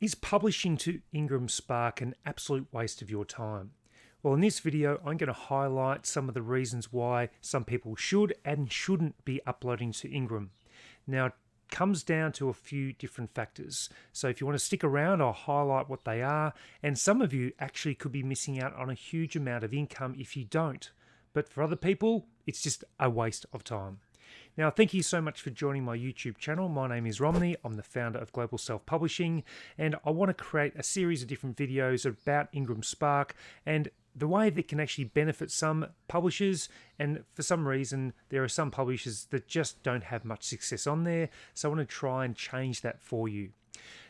Is publishing to IngramSpark an absolute waste of your time? Well, in this video, I'm going to highlight some of the reasons why some people should and shouldn't be uploading to Ingram. Now, it comes down to a few different factors. So if you want to stick around, I'll highlight what they are. And some of you actually could be missing out on a huge amount of income if you don't. But for other people, it's just a waste of time. Now, thank you so much for joining my YouTube channel. My name is Romney. I'm the founder of Global Self-Publishing, and I want to create a series of different videos about IngramSpark and the way that can actually benefit some publishers. And for some reason, there are some publishers that just don't have much success on there. So I want to try and change that for you.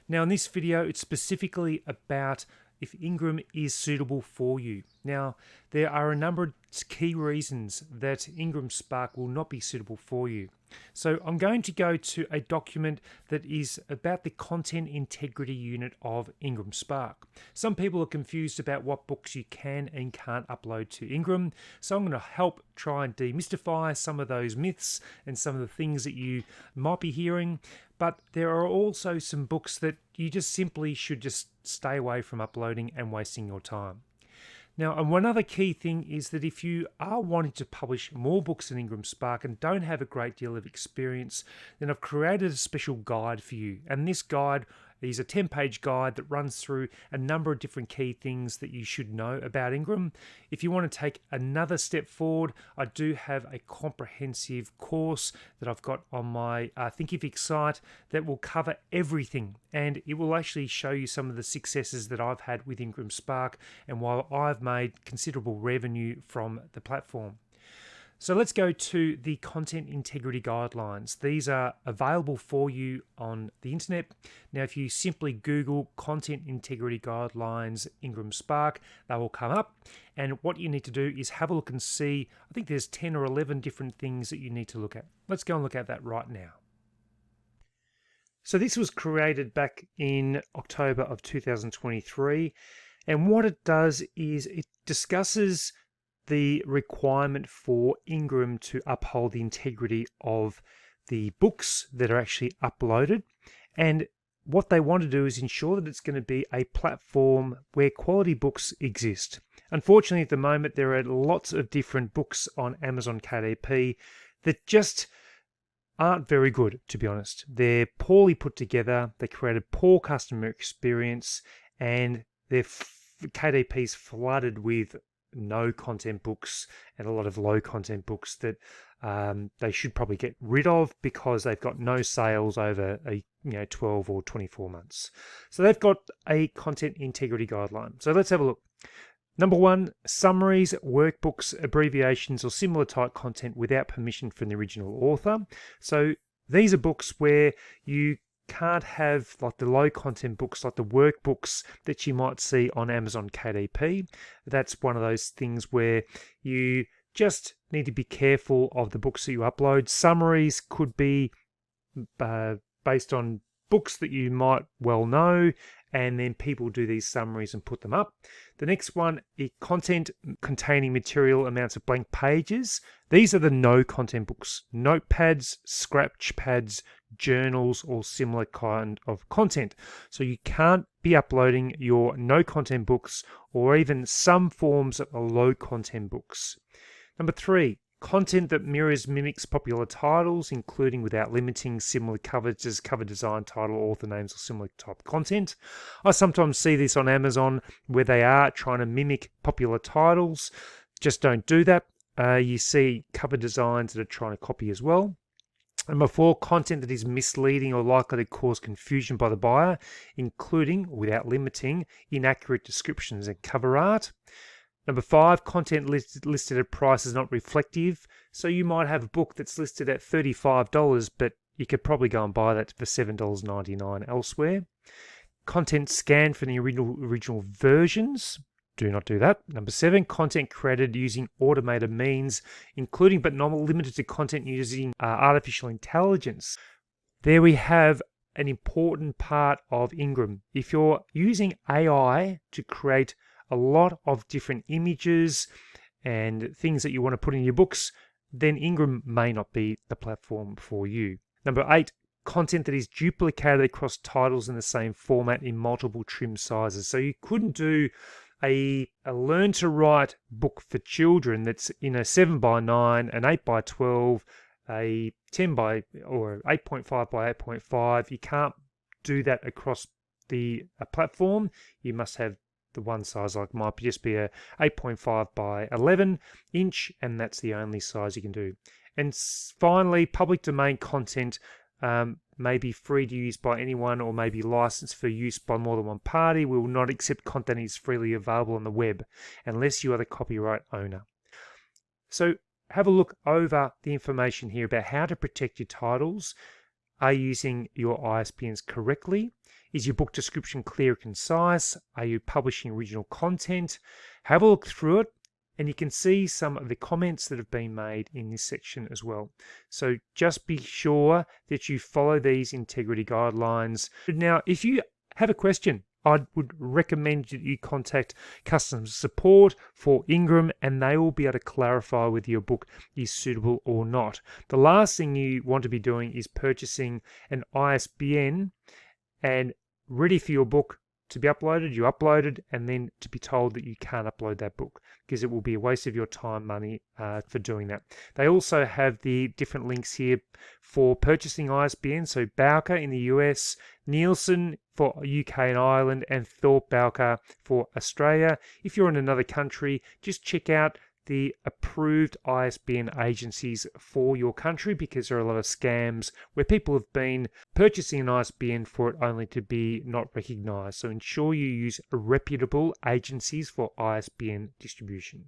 Now, in this video, it's specifically about if Ingram is suitable for you. Now, there are a number of key reasons that IngramSpark will not be suitable for you. So I'm going to go to a document that is about the content integrity unit of IngramSpark. Some people are confused about what books you can and can't upload to Ingram. So I'm going to help try and demystify some of those myths and some of the things that you might be hearing. But there are also some books that you just simply should just stay away from uploading and wasting your time. Now, and one other key thing is that if you are wanting to publish more books in IngramSpark and don't have a great deal of experience, then I've created a special guide for you. And this guide is a 10-page guide that runs through a number of different key things that you should know about Ingram. If you want to take another step forward, I do have a comprehensive course that I've got on my Thinkific site that will cover everything, and it will actually show you some of the successes that I've had with IngramSpark and while I've made considerable revenue from the platform. So let's go to the content integrity guidelines. These are available for you on the internet. Now, if you simply Google content integrity guidelines IngramSpark, they will come up. And what you need to do is have a look and see, I think there's 10 or 11 different things that you need to look at. Let's go and look at that right now. So this was created back in October of 2023. And what it does is it discusses the requirement for Ingram to uphold the integrity of the books that are actually uploaded. And what they want to do is ensure that it's going to be a platform where quality books exist. Unfortunately, at the moment, there are lots of different books on Amazon KDP that just aren't very good, to be honest. They're poorly put together, they create a poor customer experience, and their KDP's flooded with no content books and a lot of low content books that they should probably get rid of because they've got no sales over 12 or 24 months. So they've got a content integrity guideline. So let's have a look. Number 1, summaries, workbooks, abbreviations, or similar type content without permission from the original author. So these are books where you can't have like the low content books, like the workbooks that you might see on Amazon KDP. That's one of those things where you just need to be careful of the books that you upload. Summaries could be based on books that you might well know, and then people do these summaries and put them up. The next one is content containing material amounts of blank pages. These are the no content books. Notepads, Scratchpads, journals, or similar kind of content. So you can't be uploading your no content books or even some forms of low content books. Number 3, content that mimics popular titles, including without limiting similar covers as cover design, title, author names, or similar type content. I sometimes see this on Amazon where they are trying to mimic popular titles. Just don't do that. You see cover designs that are trying to copy as well. Number 4, content that is misleading or likely to cause confusion by the buyer, including, without limiting, inaccurate descriptions and cover art. Number 5, content listed at prices not reflective. So you might have a book that's listed at $35, but you could probably go and buy that for $7.99 elsewhere. Content scanned from the original versions. Do not do that. Number 7, content created using automated means, including but not limited to content using artificial intelligence. There we have an important part of Ingram. If you're using AI to create a lot of different images and things that you want to put in your books, then Ingram may not be the platform for you. Number 8, content that is duplicated across titles in the same format in multiple trim sizes. So you couldn't do a learn to write book for children that's in a 7x9, an 8x12, a 10 by or 8.5 by 8.5. You can't do that across a platform. You must have the one size, like might just be a 8.5 by 11 inch, and that's the only size you can do. And finally, public domain content may be free to use by anyone or may be licensed for use by more than one party. We will not accept content that is freely available on the web unless you are the copyright owner. So have a look over the information here about how to protect your titles. Are you using your ISBNs correctly? Is your book description clear and concise? Are you publishing original content? Have a look through it, and you can see some of the comments that have been made in this section as well. So just be sure that you follow these integrity guidelines. Now, if you have a question, I would recommend that you contact customer support for Ingram, and they will be able to clarify whether your book is suitable or not. The last thing you want to be doing is purchasing an ISBN and ready for your book to be uploaded, you upload it, and then to be told that you can't upload that book, because it will be a waste of your time, money for doing that. They also have the different links here for purchasing ISBN, so Bowker in the US, Nielsen for UK and Ireland, and Thorpe Bowker for Australia. If you're in another country, just check out the approved ISBN agencies for your country, because there are a lot of scams where people have been purchasing an ISBN for it only to be not recognized. So ensure you use reputable agencies for ISBN distribution.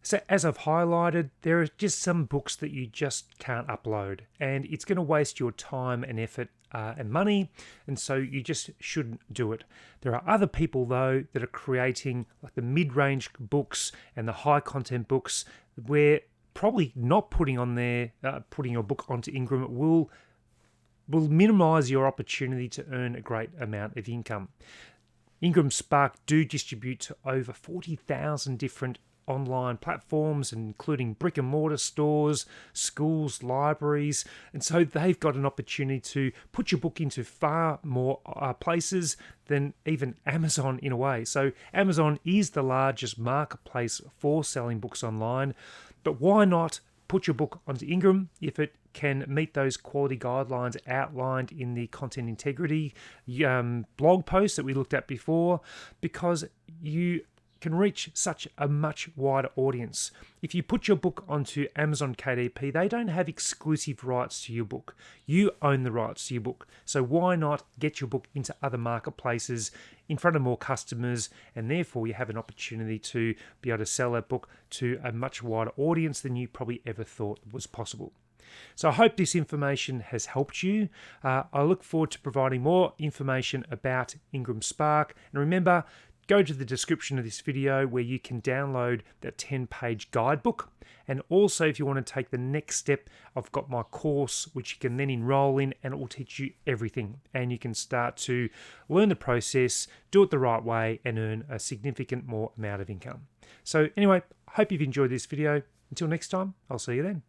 So as I've highlighted, there are just some books that you just can't upload, and it's going to waste your time and effort and money, and so you just shouldn't do it. There are other people though that are creating like the mid-range books and the high content books, where probably not putting your book onto Ingram will minimize your opportunity to earn a great amount of income. IngramSpark do distribute to over 40,000 different online platforms, including brick and mortar stores, schools, libraries, and so they've got an opportunity to put your book into far more places than even Amazon in a way. So Amazon is the largest marketplace for selling books online, but why not put your book onto Ingram if it can meet those quality guidelines outlined in the content integrity blog post that we looked at before, because you can reach such a much wider audience. If you put your book onto Amazon KDP, they don't have exclusive rights to your book. You own the rights to your book. So why not get your book into other marketplaces in front of more customers, and therefore you have an opportunity to be able to sell that book to a much wider audience than you probably ever thought was possible. So I hope this information has helped you. I look forward to providing more information about IngramSpark. And remember, go to the description of this video where you can download that 10-page guidebook. And also, if you want to take the next step, I've got my course, which you can then enroll in, and it will teach you everything. And you can start to learn the process, do it the right way, and earn a significant more amount of income. So anyway, I hope you've enjoyed this video. Until next time, I'll see you then.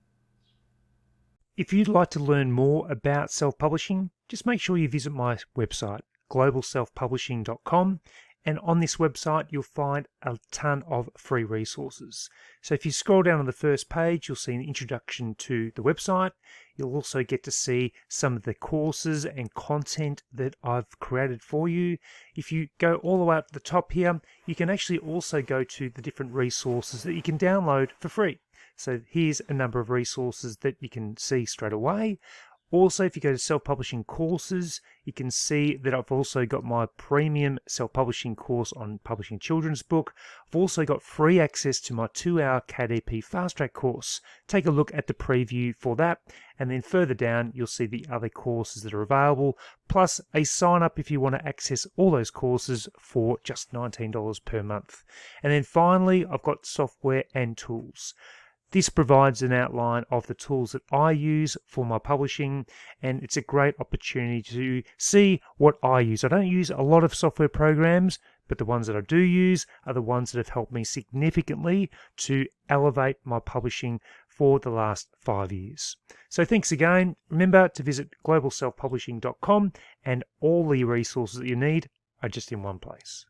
If you'd like to learn more about self-publishing, just make sure you visit my website, globalselfpublishing.com. And on this website, you'll find a ton of free resources. So if you scroll down on the first page, you'll see an introduction to the website. You'll also get to see some of the courses and content that I've created for you. If you go all the way up to the top here, you can actually also go to the different resources that you can download for free. So here's a number of resources that you can see straight away. Also, if you go to self-publishing courses, you can see that I've also got my premium self-publishing course on publishing a children's book. I've also got free access to my 2-hour KDP Fast Track course. Take a look at the preview for that, and then further down you'll see the other courses that are available, plus a sign-up if you want to access all those courses for just $19 per month. And then finally, I've got software and tools. This provides an outline of the tools that I use for my publishing, and it's a great opportunity to see what I use. I don't use a lot of software programs, but the ones that I do use are the ones that have helped me significantly to elevate my publishing for the last 5 years. So thanks again. Remember to visit globalselfpublishing.com, and all the resources that you need are just in one place.